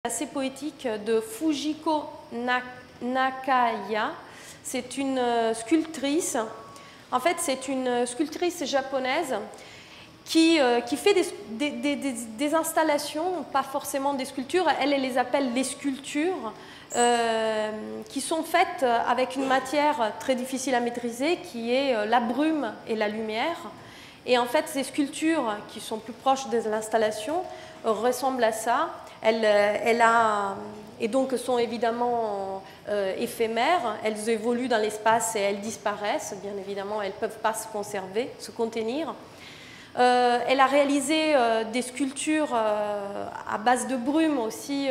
Assez poétique de Fujiko Nakaya. C'est une sculptrice. En fait, c'est une sculptrice japonaise qui fait des installations, pas forcément des sculptures. Elle les appelle des sculptures, qui sont faites avec une matière très difficile à maîtriser, qui est la brume et la lumière. Et en fait, ces sculptures, qui sont plus proches de l'installation, ressemblent à ça. Et donc sont évidemment éphémères, elles évoluent dans l'espace et elles disparaissent, bien évidemment, elles ne peuvent pas se conserver, se contenir. Elle a réalisé des sculptures à base de brume aussi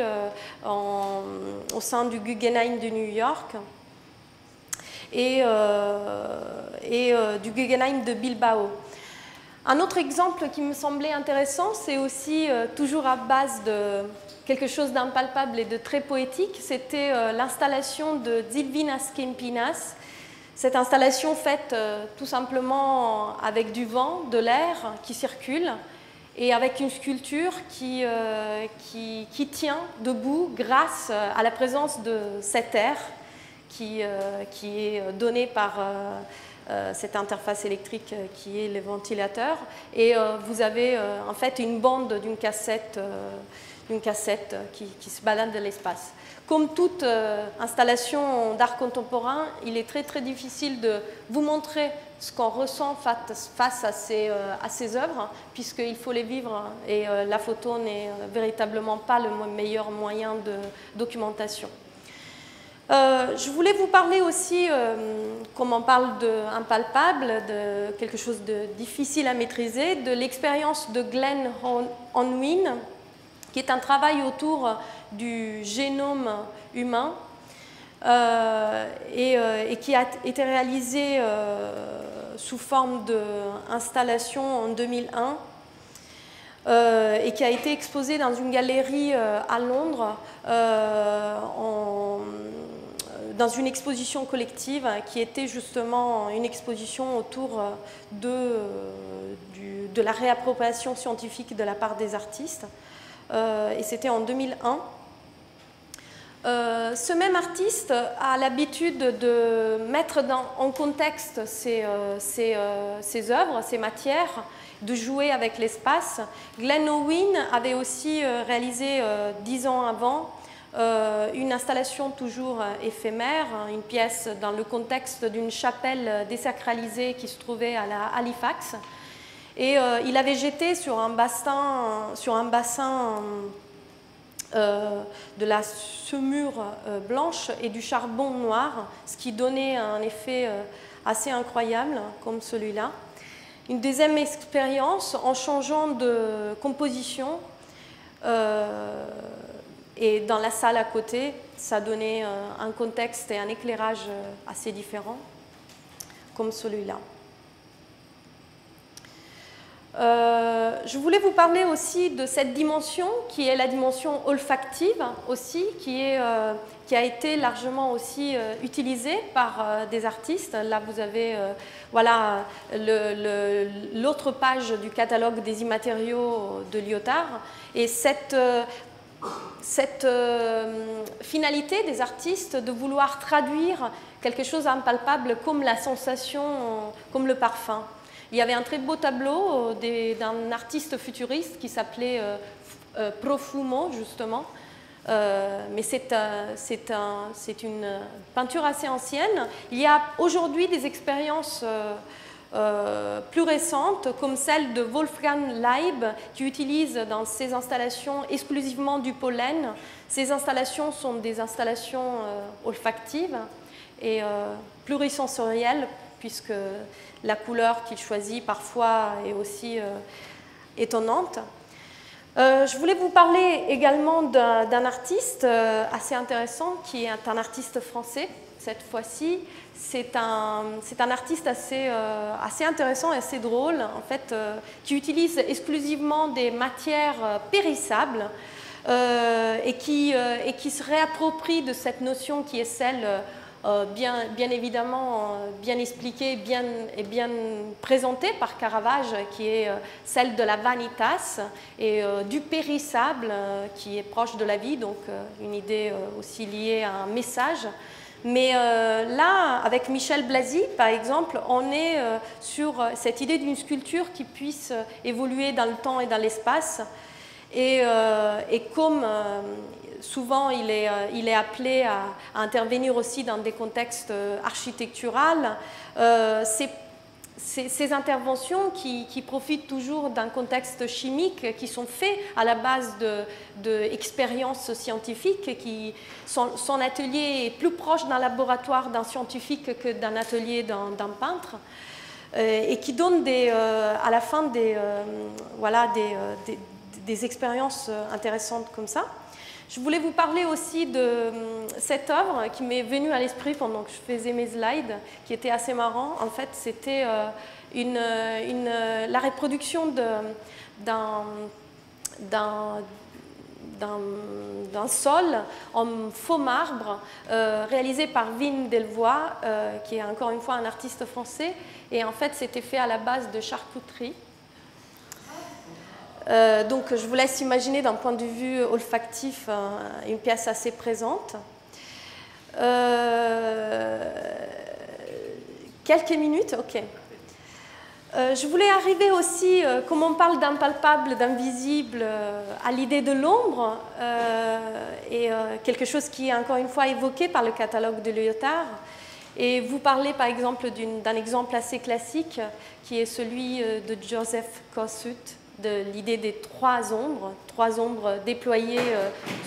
au sein du Guggenheim de New York et du Guggenheim de Bilbao. Un autre exemple qui me semblait intéressant, c'est aussi toujours à base de quelque chose d'impalpable et de très poétique, c'était l'installation de Zilvinas Kempinas. Cette installation faite tout simplement avec du vent, de l'air qui circule et avec une sculpture qui tient debout grâce à la présence de cet air qui est donné par cette interface électrique qui est le ventilateur. Et vous avez en fait une bande d'une cassette qui se balade dans l'espace. Comme toute installation d'art contemporain, il est très très difficile de vous montrer ce qu'on ressent face à ces œuvres, puisqu'il faut les vivre et la photo n'est véritablement pas le meilleur moyen de documentation. Je voulais vous parler aussi, comme on parle d'impalpable, de quelque chose de difficile à maîtriser, de l'expérience de Glenn Unwin, qui est un travail autour du génome humain et qui a été réalisé sous forme d'installation en 2001 et qui a été exposé dans une galerie à Londres dans une exposition collective qui était justement une exposition autour de la réappropriation scientifique de la part des artistes. Et c'était en 2001. Ce même artiste a l'habitude de mettre en contexte ses œuvres, ses matières, de jouer avec l'espace. Glenn Unwin avait aussi réalisé 10 ans avant une installation toujours éphémère, une pièce dans le contexte d'une chapelle désacralisée qui se trouvait à Halifax. Et il avait jeté sur un bassin de la saumure blanche et du charbon noir, ce qui donnait un effet assez incroyable comme celui-là. Une deuxième expérience en changeant de composition et dans la salle à côté, ça donnait un contexte et un éclairage assez différents comme celui-là. Je voulais vous parler aussi de cette dimension qui est la dimension olfactive aussi, qui a été largement aussi utilisée par des artistes. Là, vous avez voilà, l'autre page du catalogue des immatériaux de Lyotard. Et cette finalité des artistes de vouloir traduire quelque chose d'impalpable comme la sensation, comme le parfum. Il y avait un très beau tableau d'un artiste futuriste qui s'appelait Profumo, justement. Mais c'est une peinture assez ancienne. Il y a aujourd'hui des expériences plus récentes, comme celle de Wolfgang Leib, qui utilise dans ses installations exclusivement du pollen. Ces installations sont des installations olfactives et plurisensorielles, puisque la couleur qu'il choisit parfois est aussi étonnante. Je voulais vous parler également d'un artiste assez intéressant, qui est un artiste français, cette fois-ci. C'est un artiste assez intéressant et assez drôle, en fait, qui utilise exclusivement des matières périssables et qui se réapproprie de cette notion qui est celle bien évidemment bien expliquée et bien présentée par Caravage, qui est celle de la vanitas et du périssable, qui est proche de la vie, donc une idée aussi liée à un message. Mais là, avec Michel Blasi, par exemple, on est sur cette idée d'une sculpture qui puisse évoluer dans le temps et dans l'espace. Et comme souvent il est appelé à intervenir aussi dans des contextes architecturaux, ces interventions qui profitent toujours d'un contexte chimique, qui sont faites à la base d'expériences scientifiques, son atelier est plus proche d'un laboratoire d'un scientifique que d'un atelier d'un peintre, et qui donnent à la fin des expériences intéressantes comme ça. Je voulais vous parler aussi de cette œuvre qui m'est venue à l'esprit pendant que je faisais mes slides, qui était assez marrant. En fait, c'était la reproduction d'un sol en faux marbre réalisé par Vin Delvoye, qui est encore une fois un artiste français. Et en fait, c'était fait à la base de charcuterie. Donc je vous laisse imaginer d'un point de vue olfactif une pièce assez présente. Quelques minutes, ok. Je voulais arriver aussi, comme on parle d'impalpable, d'invisible, à l'idée de l'ombre, et quelque chose qui est encore une fois évoqué par le catalogue de Lyotard. Et vous parlez par exemple d'un exemple assez classique, qui est celui de Joseph Kosuth, de l'idée des trois ombres déployées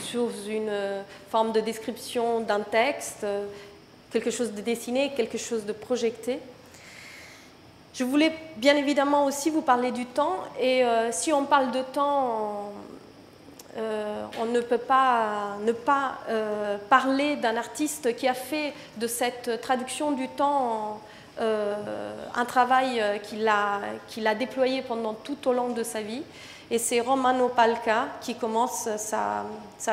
sur une forme de description d'un texte, quelque chose de dessiné, quelque chose de projeté. Je voulais bien évidemment aussi vous parler du temps, et si on parle de temps, on ne peut pas ne pas parler d'un artiste qui a fait de cette traduction du temps un travail qu'il a déployé pendant tout au long de sa vie. Et c'est Romano Palca qui commence sa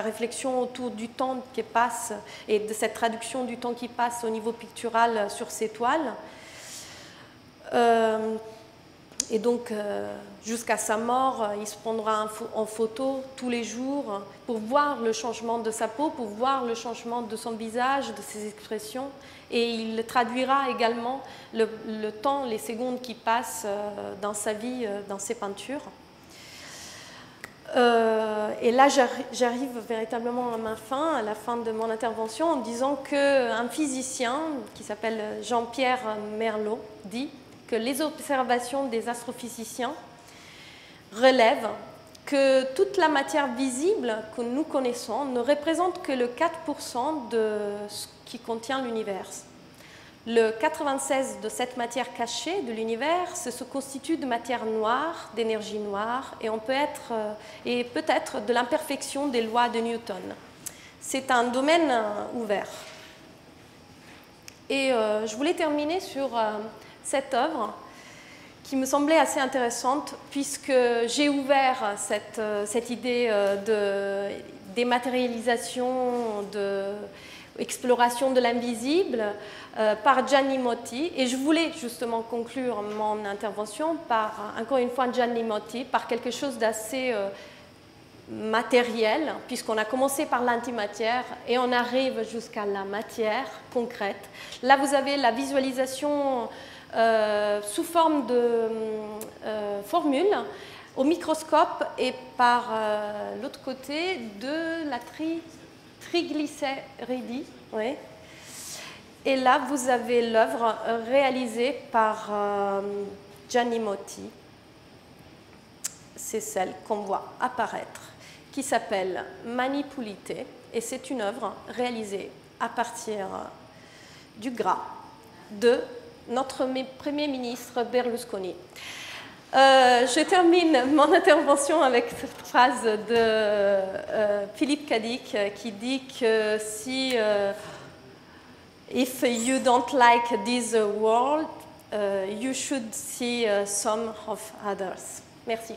réflexion autour du temps qui passe et de cette traduction du temps qui passe au niveau pictural sur ses toiles. Et donc, jusqu'à sa mort, il se prendra en photo tous les jours pour voir le changement de sa peau, pour voir le changement de son visage, de ses expressions. Et il traduira également le temps, les secondes qui passent dans sa vie, dans ses peintures. Et là, j'arrive véritablement à la fin de mon intervention, en disant qu'un physicien qui s'appelle Jean-Pierre Merlot dit que les observations des astrophysiciens relèvent que toute la matière visible que nous connaissons ne représente que le 4% de ce qui contient l'univers. Le 96% de cette matière cachée de l'univers se constitue de matière noire, d'énergie noire, et peut-être de l'imperfection des lois de Newton. C'est un domaine ouvert. Et je voulais terminer sur cette œuvre qui me semblait assez intéressante, puisque j'ai ouvert cette idée de dématérialisation, d'exploration de l'invisible par Gianni Motti. Et je voulais justement conclure mon intervention par, encore une fois, Gianni Motti, par quelque chose d'assez matériel, puisqu'on a commencé par l'antimatière et on arrive jusqu'à la matière concrète. Là, vous avez la visualisation sous forme de formule au microscope et par l'autre côté de la triglycéridie. Oui. Et là, vous avez l'œuvre réalisée par Gianni Motti. C'est celle qu'on voit apparaître, qui s'appelle Manipulite, et c'est une œuvre réalisée à partir du gras de notre Premier ministre Berlusconi. Je termine mon intervention avec cette phrase de Philippe Cadic qui dit que si if you don't like this world, you should see some of others. Merci.